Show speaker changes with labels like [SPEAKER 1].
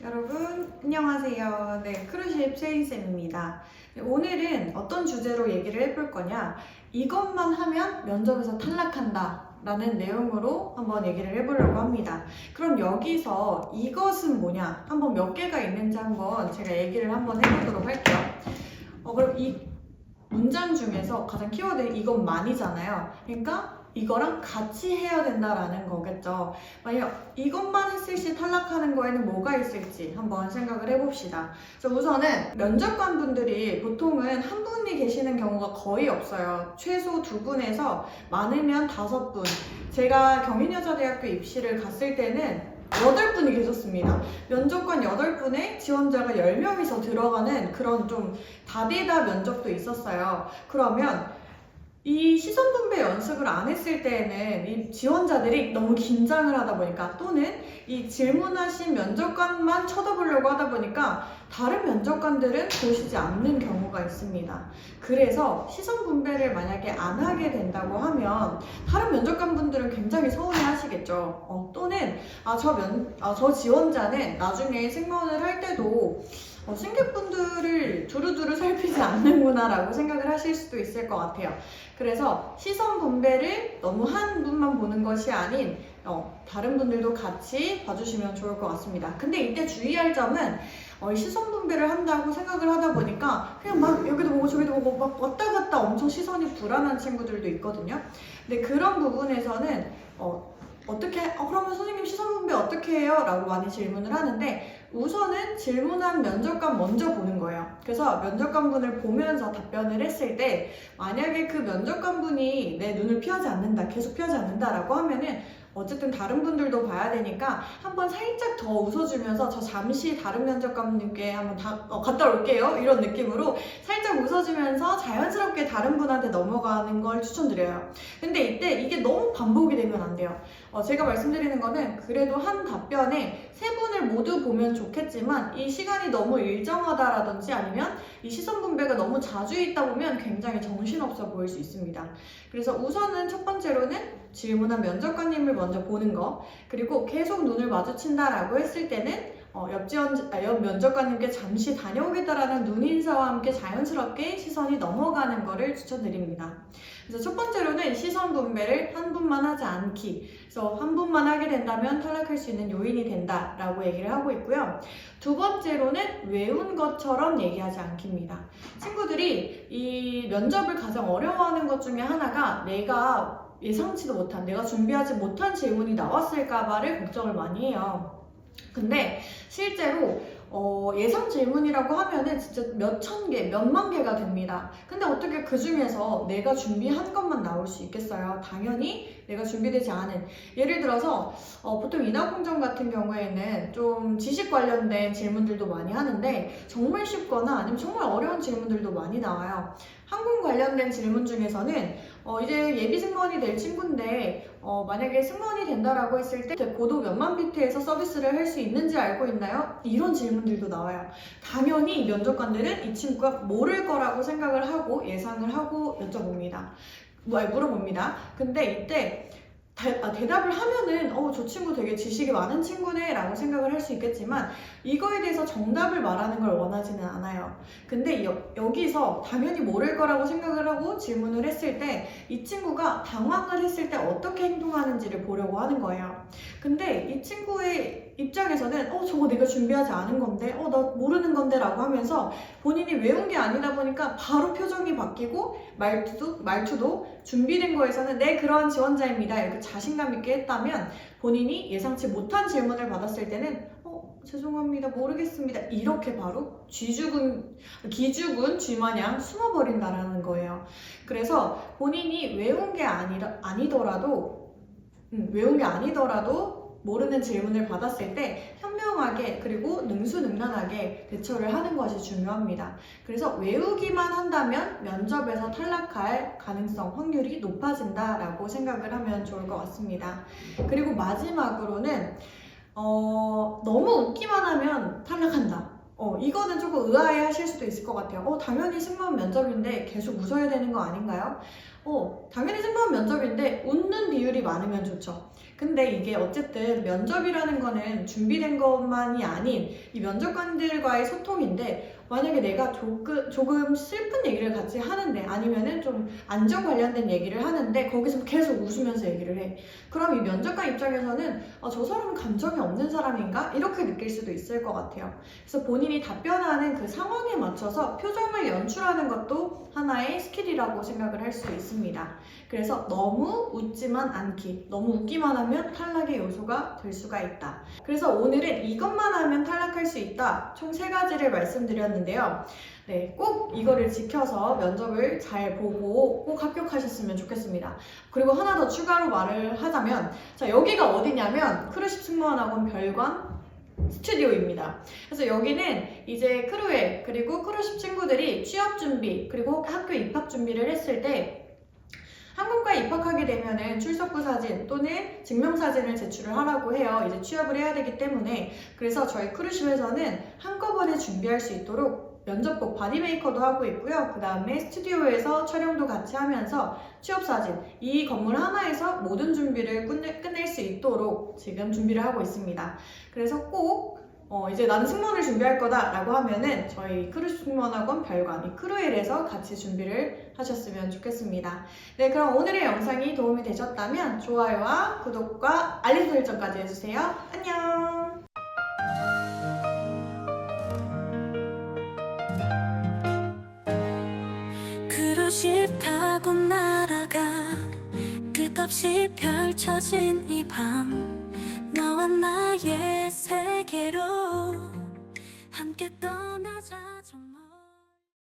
[SPEAKER 1] 여러분 안녕하세요. 네, 크루십 최인쌤입니다. 네, 오늘은 어떤 주제로 얘기를 해볼 거냐, 이것만 하면 면접에서 탈락한다 라는 내용으로 한번 얘기를 해보려고 합니다. 그럼 여기서 이것은 뭐냐, 한번 몇 개가 있는지 한번 제가 얘기를 한번 해보도록 할게요. 그럼 이 문장 중에서 가장 키워드는 이것만이잖아요. 그러니까 이거랑 같이 해야 된다라는 거겠죠. 만약 이것만 했을 시 탈락하는 거에는 뭐가 있을지 한번 생각을 해봅시다. 우선은 면접관 분들이 보통은 한 분이 계시는 경우가 거의 없어요. 최소 2분에서 많으면 5분. 제가 경인여자대학교 입시를 갔을 때는 8분이 계셨습니다. 면접관 8분에 지원자가 10명이서 들어가는 그런 좀 다대다 면접도 있었어요. 그러면 이 시선 분배 연습을 안 했을 때에는 이 지원자들이 너무 긴장을 하다 보니까, 또는 이 질문하신 면접관만 쳐다보려고 하다 보니까 다른 면접관들은 보시지 않는 경우가 있습니다. 그래서 시선 분배를 만약에 안 하게 된다고 하면 다른 면접관 분들은 굉장히 서운해 하시겠죠. 또는 저 지원자는 나중에 승무원을 할 때도 승객분들을 두루두루 살피지 않는구나 라고 생각을 하실 수도 있을 것 같아요. 그래서 시선 분배를 너무 한 분만 보는 것이 아닌 다른 분들도 같이 봐주시면 좋을 것 같습니다. 근데 이때 주의할 점은 시선 분배를 한다고 생각을 하다 보니까 그냥 막 여기도 보고 저기도 보고 막 왔다 갔다 엄청 시선이 불안한 친구들도 있거든요. 근데 그런 부분에서는 어떻게, 그러면 선생님 시선 분배 어떻게 해요? 라고 많이 질문을 하는데, 우선은 질문한 면접관 먼저 보는 거예요. 그래서 면접관 분을 보면서 답변을 했을 때, 만약에 그 면접관 분이 내 눈을 피하지 않는다, 계속 피하지 않는다 라고 하면은 어쨌든 다른 분들도 봐야 되니까 한번 살짝 더 웃어주면서 저 잠시 다른 면접관님께 한번 갔다 올게요 이런 느낌으로 살짝 웃어주면서 자연스럽게 다른 분한테 넘어가는 걸 추천드려요. 근데 이때 이게 너무 반복이 되면 안 돼요. 제가 말씀드리는 거는 그래도 한 답변에 3분을 모두 보면 좋겠지만 이 시간이 너무 일정하다라든지 아니면 이 시선 분배가 너무 자주 있다 보면 굉장히 정신없어 보일 수 있습니다. 그래서 우선은 첫 번째로는 질문한 면접관님을 먼저 보는 거, 그리고 계속 눈을 마주친다라고 했을 때는 옆 면접관님께 잠시 다녀오겠다라는 눈인사와 함께 자연스럽게 시선이 넘어가는 것을 추천드립니다. 그래서 첫 번째로는 시선 분배를 한 분만 하지 않기. 그래서 한 분만 하게 된다면 탈락할 수 있는 요인이 된다라고 얘기를 하고 있고요. 두 번째로는 외운 것처럼 얘기하지 않기입니다. 친구들이 이 면접을 가장 어려워하는 것 중에 하나가 내가 예상치도 못한, 내가 준비하지 못한 질문이 나왔을까봐를 걱정을 많이 해요. 근데 실제로 예상 질문이라고 하면은 진짜 몇천 개, 몇만 개가 됩니다. 근데 어떻게 그 중에서 내가 준비한 것만 나올 수 있겠어요? 당연히 내가 준비되지 않은, 예를 들어서 보통 인하공정 같은 경우에는 좀 지식 관련된 질문들도 많이 하는데 정말 쉽거나 아니면 정말 어려운 질문들도 많이 나와요. 항공 관련된 질문 중에서는 이제 예비 승무원이 될 친구인데 만약에 승무원이 된다라고 했을 때 고도 몇만 피트에서 서비스를 할 수 있는지 알고 있나요? 이런 질문들도 나와요. 당연히 면접관들은 이 친구가 모를 거라고 생각을 하고 예상을 하고 물어봅니다. 근데 이때 대답을 하면은 저 친구 되게 지식이 많은 친구네 라고 생각을 할 수 있겠지만 이거에 대해서 정답을 말하는 걸 원하지는 않아요. 근데 여기서 당연히 모를 거라고 생각을 하고 질문을 했을 때 이 친구가 당황을 했을 때 어떻게 행동하는지를 보려고 하는 거예요. 근데 이 친구의 입장에서는 저거 내가 준비하지 않은 건데 나 모르는 건데 라고 하면서 본인이 외운 게 아니다 보니까 바로 표정이 바뀌고 말투도 준비된 거에서는 네, 그러한 지원자입니다 이렇게 자신감 있게 했다면, 본인이 예상치 못한 질문을 받았을 때는 죄송합니다, 모르겠습니다 이렇게 바로 기죽은 쥐마냥 숨어버린다라는 거예요. 그래서 본인이 외운 게 아니더라도 모르는 질문을 받았을 때 현명하게 그리고 능수능란하게 대처를 하는 것이 중요합니다. 그래서 외우기만 한다면 면접에서 탈락할 가능성, 확률이 높아진다라고 생각을 하면 좋을 것 같습니다. 그리고 마지막으로는 너무 웃기만 하면 탈락한다. 이거는 조금 의아해 하실 수도 있을 것 같아요. 당연히 승무원 면접인데 계속 웃어야 되는 거 아닌가요? 당연히 승무원 면접인데 웃는 비율이 많으면 좋죠. 근데 이게 어쨌든 면접이라는 거는 준비된 것만이 아닌 이 면접관들과의 소통인데, 만약에 내가 조금 슬픈 얘기를 같이 하는데, 아니면은 좀 안전 관련된 얘기를 하는데 거기서 계속 웃으면서 얘기를 해. 그럼 이 면접관 입장에서는 저 사람은 감정이 없는 사람인가? 이렇게 느낄 수도 있을 것 같아요. 그래서 본인이 답변하는 그 상황에 맞춰서 표정을 연출하는 것도 하나의 스킬이라고 생각을 할 수 있습니다. 그래서 너무 웃지만 않기, 너무 웃기만 하면 탈락의 요소가 될 수가 있다. 그래서 오늘은 이것만 하면 탈락할 수 있다, 총 3가지를 말씀드렸는데요. 네, 꼭 이거를 지켜서 면접을 잘 보고 꼭 합격하셨으면 좋겠습니다. 그리고 하나 더 추가로 말을 하자면, 자, 여기가 어디냐면 크루십 승무원학원 별관 스튜디오입니다. 그래서 여기는 이제 크루에, 그리고 크루십 친구들이 취업 준비, 그리고 학교 입학 준비를 했을 때 항공과에 입학하게 되면은 출석부 사진 또는 증명사진을 제출을 하라고 해요. 이제 취업을 해야 되기 때문에. 그래서 저희 크루십에서는 한꺼번에 준비할 수 있도록 면접복 바디 메이커도 하고 있고요. 그 다음에 스튜디오에서 촬영도 같이 하면서 취업사진, 이 건물 하나에서 모든 준비를 끝낼 수 있도록 지금 준비를 하고 있습니다. 그래서 꼭 이제 나는 승무원을 준비할 거다 라고 하면은 저희 크루십 승무원학원 별관 이 크루엘에서 같이 준비를 하셨으면 좋겠습니다. 네, 그럼 오늘의 영상이 도움이 되셨다면 좋아요와 구독과 알림 설정까지 해주세요. 안녕!
[SPEAKER 2] 크루십 타고 날아가 끝없이 펼쳐진 이 밤, 너와 나의 세계로 함께 떠나자.